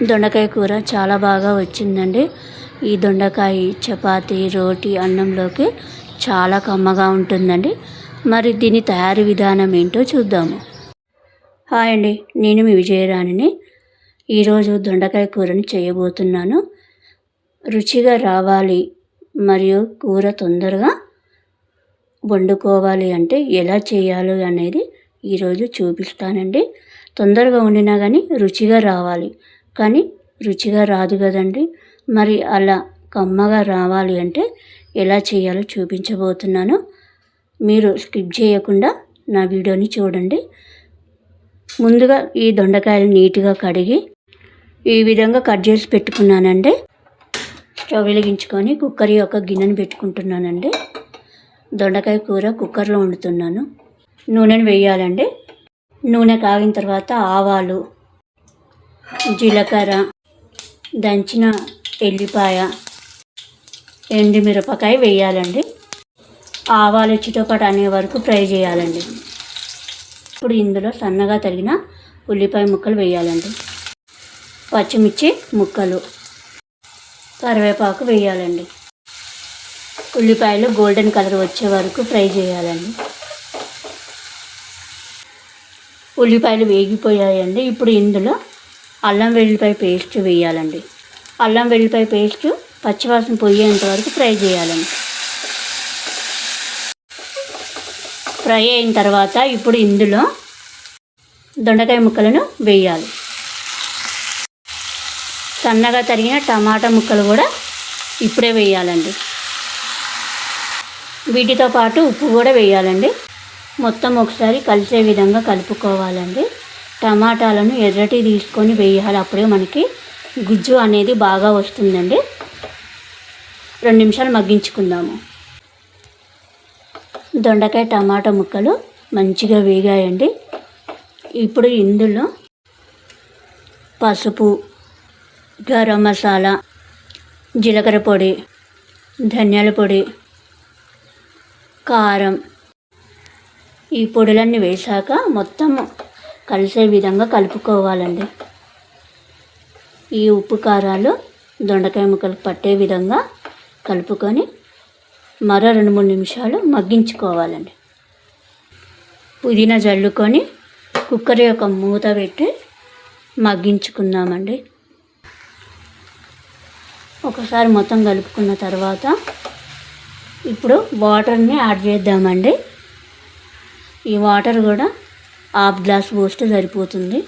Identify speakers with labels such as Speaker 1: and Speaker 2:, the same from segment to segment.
Speaker 1: దొండకాయ కూర చాలా బాగా వచ్చిందండి. ఈ దొండకాయ చపాతీ, రోటీ, అన్నంలోకి చాలా కమ్మగా ఉంటుందండి. మరి దీని తయారీ విధానం ఏంటో చూద్దాము. హాయ్ అండి, నేను మీ విజయరాణిని. ఈరోజు దొండకాయ కూరని చేయబోతున్నాను. రుచిగా రావాలి మరియు కూర తొందరగా వండుకోవాలి అంటే ఎలా చేయాలో అనేది ఈరోజు చూపిస్తానండి. తొందరగా వండినా కానీ రుచిగా రావాలి, కానీ రుచిగా రాదు కదండి. మరి అలా కమ్మగా రావాలి అంటే ఎలా చేయాలో చూపించబోతున్నాను. మీరు స్కిప్ చేయకుండా నా వీడియోని చూడండి. ముందుగా ఈ దొండకాయలు నీట్గా కడిగి ఈ విధంగా కట్ చేసి పెట్టుకున్నానండి. స్టవ్ వెలిగించుకొని కుక్కర్ యొక్క గిన్నెను పెట్టుకుంటున్నానండి. దొండకాయ కూర కుక్కర్లో వండుతున్నాను. నూనెను వేయాలండి. నూనె కాగిన తర్వాత ఆవాలు, జీలకర్ర, దంచిన ఎల్లిపాయ, ఎండుమిరపకాయ వేయాలండి. ఆవాలు చిటపట అనే వరకు ఫ్రై చేయాలండి. ఇప్పుడు ఇందులో సన్నగా తరిగిన ఉల్లిపాయ ముక్కలు వేయాలండి. పచ్చిమిర్చి ముక్కలు, కరివేపాకు వేయాలండి. ఉల్లిపాయలు గోల్డెన్ కలర్ వచ్చే వరకు ఫ్రై చేయాలండి. ఉల్లిపాయలు వేగిపోయాయండి. ఇప్పుడు ఇందులో అల్లం వెల్లిపాయ పేస్ట్ వేయాలండి. అల్లం వెల్లిపాయ పేస్ట్ పచ్చివాసన పోయేంత వరకు ఫ్రై చేయాలండి. ఫ్రై అయిన తర్వాత ఇప్పుడు ఇందులో దొండకాయ ముక్కలను వేయాలి. సన్నగా తరిగిన టమాటా ముక్కలు కూడా ఇప్పుడే వేయాలండి. వీటితో పాటు ఉప్పు కూడా వేయాలండి. మొత్తం ఒకసారి కలిసే విధంగా కలుపుకోవాలండి. టమాటాలను ఎర్రటి తీసుకొని వేయాలి, అప్పుడే మనకి గుజ్జు అనేది బాగా వస్తుందండి. 2 నిమిషాలు మగ్గించుకుందాము. దొండకాయ టమాటా ముక్కలు మంచిగా వేగాయండి. ఇప్పుడు ఇందులో పసుపు, గరం మసాలా, జీలకర్ర పొడి, ధనియాల పొడి, కారం, ఈ పొడులన్నీ వేశాక మొత్తం కలిసే విధంగా కలుపుకోవాలండి. ఈ ఉప్పు కారాలు దొండకాయ ముక్కలకు పట్టే విధంగా కలుపుకొని మరో 2-3 నిమిషాలు మగ్గించుకోవాలండి. పుదీనా జల్లుకొని కుక్కర్ యొక్క మూత పెట్టి మగ్గించుకుందామండి. ఒకసారి మొత్తం కలుపుకున్న తర్వాత ఇప్పుడు వాటర్ని యాడ్ చేద్దామండి. ఈ వాటర్ కూడా 1/2 గ్లాస్ పోస్తే సరిపోతుంది.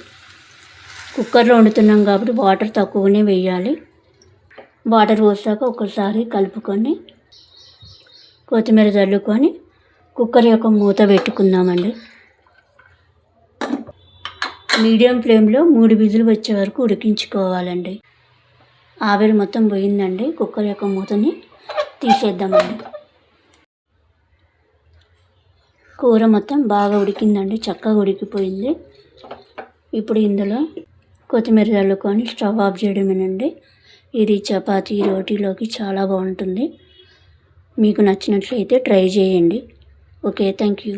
Speaker 1: కుక్కర్లో వండుతున్నాం కాబట్టి వాటర్ తక్కువనే వేయాలి. వాటర్ పోసాక ఒకసారి కలుపుకొని కొత్తిమీర చల్లుకొని కుక్కర్ యొక్క మూత పెట్టుకుందామండి. మీడియం ఫ్లేమ్లో 3 విజిల్ వచ్చే వరకు ఉడికించుకోవాలండి. ఆవిరి మొత్తం పోయిందండి. కుక్కర్ యొక్క మూతని తీసేద్దామండి. కూర మొత్తం బాగా ఉడికిందండి, చక్కగా ఉడికిపోయింది. ఇప్పుడు ఇందులో కొత్తిమీర చల్లుకొని స్టవ్ ఆఫ్ చేయడమేనండి. ఇది చపాతీ, రోటీలోకి చాలా బాగుంటుంది. మీకు నచ్చినట్లయితే ట్రై చేయండి. Okay, thank you.